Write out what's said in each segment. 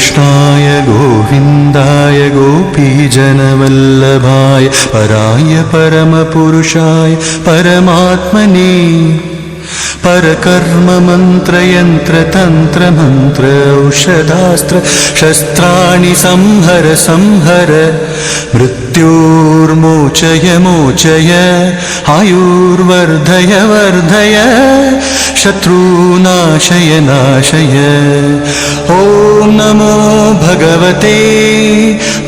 कृष्णाय गोविन्दाय गोपीजनवल्लभाय पराय परमपुरुषाय परमात्मने परकर्म मंत्र यंत्र तंत्र मंत्र औषधास्त्र शस्त्राणि संहर संहर मृत्युर्मोचय मोचय आयुर्वर्धय वर्धय शत्रुनाशय नाशय। ॐ नमो भगवते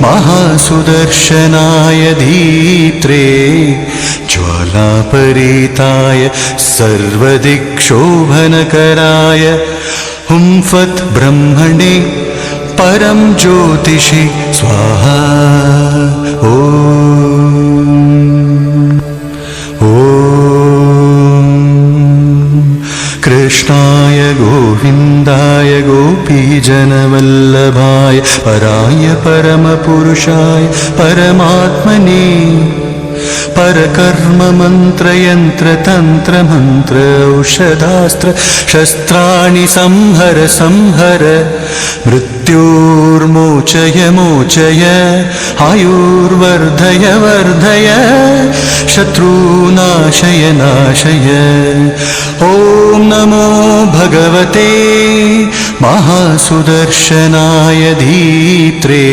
महासुदर्शनाय धीत्रे ज्वालापरीताय सर्वदिक्शोभनकराय हुं फत् ब्रह्मणे परं ज्योतिषि स्वाहा। कृष्णाय गोविन्दाय गोपीजनवल्लभाय पराय परमपुरुषाय परमात्मने परकर्म मंत्र यंत्र तंत्र मंत्र औषधास्त्र शस्त्राणि संहर संहर मृत्युर्मोचय मोचय आयुर्वर्धय वर्धय शत्रुनाशय नाशय। ॐ नमो भगवते महासुदर्शनाय धीत्रे